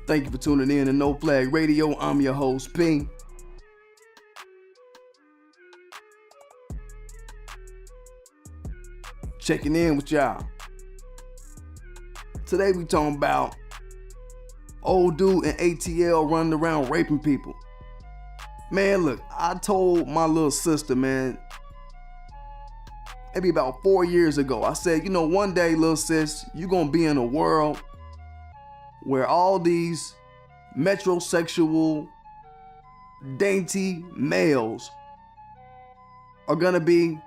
Thank you for tuning in to No Flag Radio. I'm your host, P. Checking in with y'all. Today we talking about old dude in ATL running around raping people. Man, look, I told my little sister, man, maybe about 4 years ago, I said, you know, one day, little sis, you're gonna be in a world where all these metrosexual, dainty males are gonna be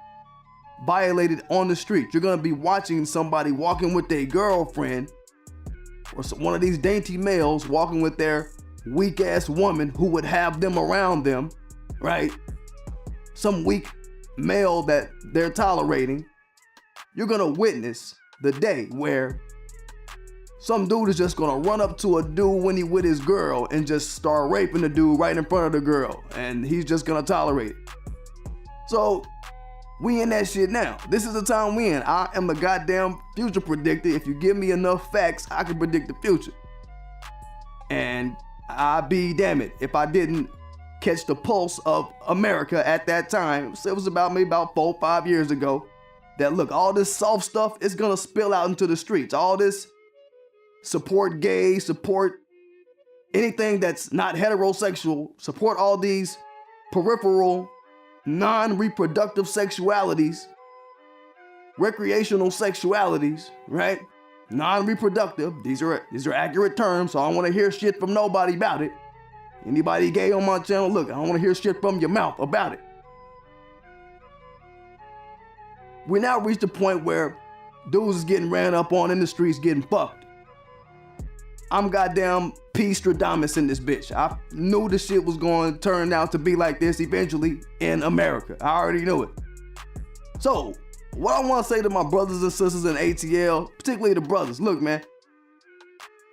violated on the street. You're gonna be watching somebody walking with their girlfriend, or one of these dainty males walking with their weak ass woman who would have them around them, right? Some weak male that they're tolerating. You're gonna witness the day where some dude is just gonna run up to a dude when he with his girl and just start raping the dude right in front of the girl, and he's just gonna tolerate it. So we in that shit now. This is the time we in. I am the goddamn future predictor. If you give me enough facts, I can predict the future. And I'd be damn it if I didn't catch the pulse of America at that time. It was about maybe about 4 or 5 years ago. That look, all this soft stuff is gonna spill out into the streets. All this support gays, support anything that's not heterosexual, support all these peripheral, non-reproductive sexualities, recreational sexualities, right? Non-reproductive, these are accurate terms, so I don't want to hear shit from nobody about it. Anybody gay on my channel, look, I don't want to hear shit from your mouth about it. We now reached the point where dudes is getting ran up on in the streets, getting fucked. I'm goddamn Pist in this bitch. I knew the shit was going to turn out to be like this eventually in America. I already knew it. So, what I want to say to my brothers and sisters in ATL, particularly the brothers, look, man,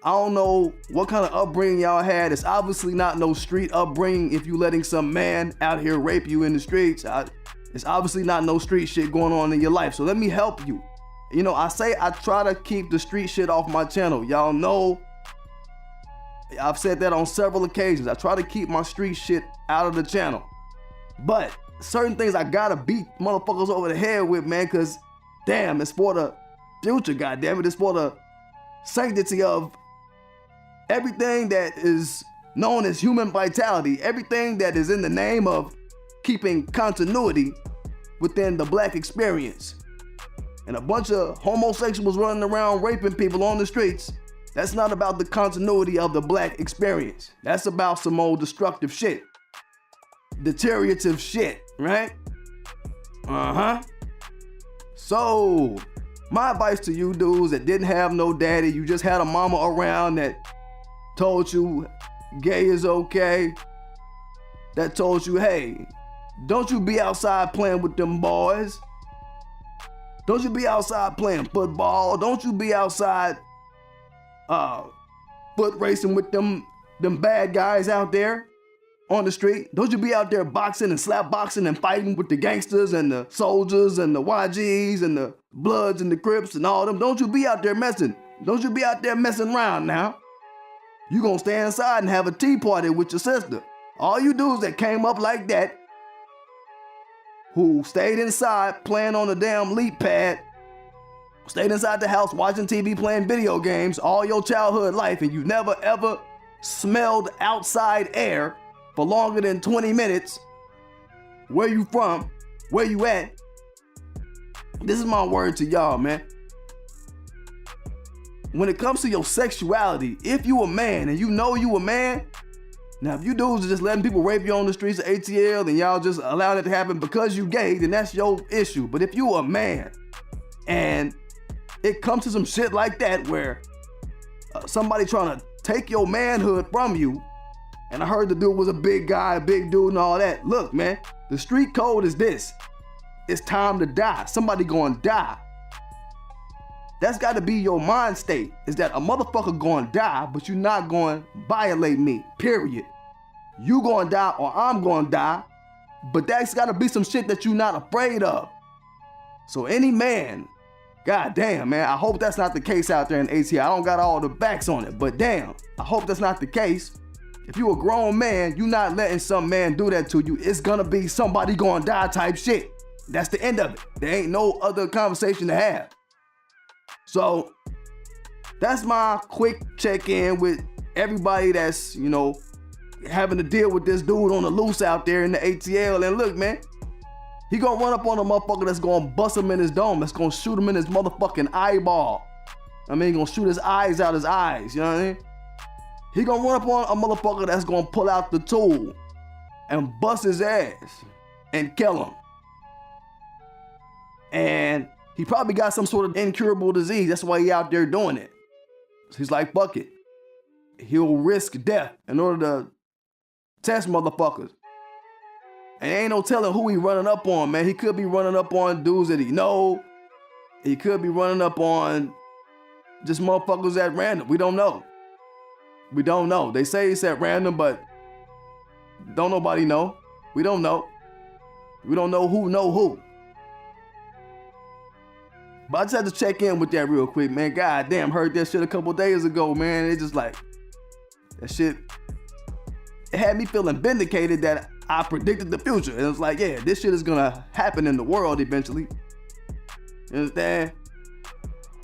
I don't know what kind of upbringing y'all had. It's obviously not no street upbringing if you letting some man out here rape you in the streets. It's obviously not no street shit going on in your life. So let me help you. You know, I say I try to keep the street shit off my channel. Y'all know I've said that on several occasions. I try to keep my street shit out of the channel. But certain things I gotta beat motherfuckers over the head with, man, cause damn, it's for the future, goddamn it. It's for the sanctity of everything that is known as human vitality, everything that is in the name of keeping continuity within the black experience. And a bunch of homosexuals running around raping people on the streets, that's not about the continuity of the black experience. That's about some old destructive shit. Deteriorative shit, right? So, my advice to you dudes that didn't have no daddy, you just had a mama around that told you gay is okay, that told you, hey, don't you be outside playing with them boys. Don't you be outside playing football. Don't you be outside foot racing with them bad guys out there on the street. Don't you be out there boxing and slap boxing and fighting with the gangsters and the soldiers and the YGs and the Bloods and the Crips and all them. Don't you be out there messing. Don't you be out there messing around now. You gonna stay inside and have a tea party with your sister. All you dudes that came up like that, who stayed inside playing on the damn leap pad, stayed inside the house watching TV, playing video games all your childhood life, and you never ever smelled outside air for longer than 20 minutes. Where you from? Where you at? This is my word to y'all, man. When it comes to your sexuality, if you a man and you know you a man, now if you dudes are just letting people rape you on the streets of ATL, then y'all just allow that to happen because you gay, then that's your issue. But if you a man and it comes to some shit like that where somebody trying to take your manhood from you, and I heard the dude was a big guy, a big dude and all that. Look, man, the street code is this. It's time to die. Somebody gonna die. That's gotta be your mind state, is that a motherfucker gonna die, but you're not gonna violate me, period. You gonna die or I'm gonna die, but that's gotta be some shit that you're not afraid of. So any man God damn, man. I hope that's not the case out there in ATL. I don't got all the backs on it, but damn, I hope that's not the case. If you a grown man, you not letting some man do that to you. It's gonna be somebody gonna die type shit. That's the end of it. There ain't no other conversation to have. So that's my quick check-in with everybody that's, you know, having to deal with this dude on the loose out there in the ATL. And look, man, he gonna run up on a motherfucker that's gonna bust him in his dome. That's gonna shoot him in his motherfucking eyeball. I mean, he gonna shoot his eyes out his eyes, you know what I mean? He gonna run up on a motherfucker that's gonna pull out the tool and bust his ass and kill him. And he probably got some sort of incurable disease. That's why he out there doing it. So he's like, fuck it. He'll risk death in order to test motherfuckers. And ain't no telling who he running up on, man. He could be running up on dudes that he know. He could be running up on just motherfuckers at random. We don't know. We don't know. They say it's at random, but don't nobody know. We don't know. We don't know who. But I just had to check in with that real quick, man. God damn, heard that shit a couple days ago, man. It just like, that shit, it had me feeling vindicated that I predicted the future. And it was like, yeah, this shit is gonna happen in the world eventually. You understand?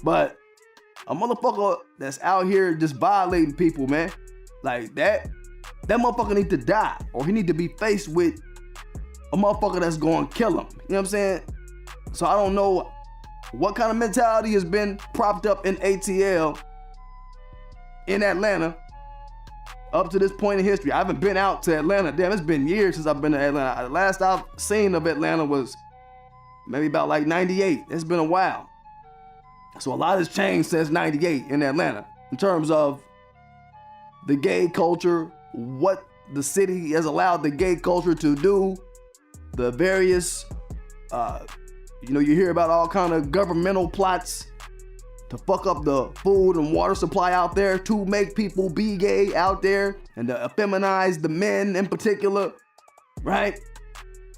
But a motherfucker that's out here just violating people, man, like that motherfucker need to die, or he need to be faced with a motherfucker that's going to kill him. You know what I'm saying? So I don't know what kind of mentality has been propped up in ATL in Atlanta up to this point in history. I haven't been out to Atlanta. Damn, it's been years since I've been to Atlanta. The last I've seen of Atlanta was maybe about like 98. It's been a while. So a lot has changed since 98 in Atlanta in terms of the gay culture, what the city has allowed the gay culture to do, the various, you hear about all kind of governmental plots to fuck up the food and water supply out there, to make people be gay out there and to effeminize the men in particular, right?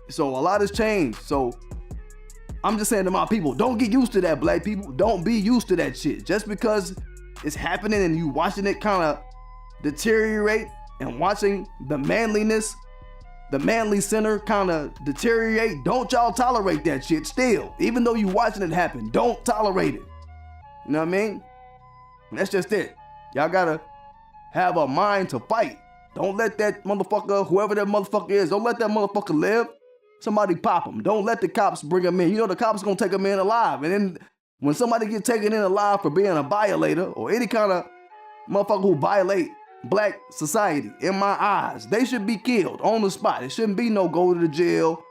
So a lot has changed. So I'm just saying to my people, don't get used to that, black people. Don't be used to that shit. Just because it's happening and you watching it kind of deteriorate and watching the manliness, the manly center kind of deteriorate, don't y'all tolerate that shit still. Even though you watching it happen, don't tolerate it. You know what I mean? That's just it. Y'all gotta have a mind to fight. Don't let that motherfucker, whoever that motherfucker is, don't let that motherfucker live. Somebody pop him. Don't let the cops bring him in. You know the cops gonna take him in alive. And then when somebody get taken in alive for being a violator or any kind of motherfucker who violate black society, in my eyes, they should be killed on the spot. It shouldn't be no go to the jail,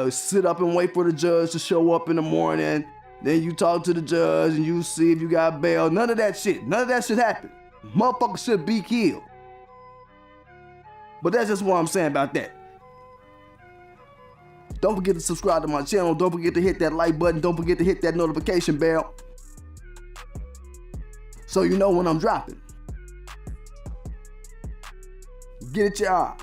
sit up and wait for the judge to show up in the morning. Then you talk to the judge and you see if you got bail. None of that shit. None of that should happen. Motherfuckers should be killed. But that's just what I'm saying about that. Don't forget to subscribe to my channel. Don't forget to hit that like button. Don't forget to hit that notification bell so you know when I'm dropping. Get it, y'all.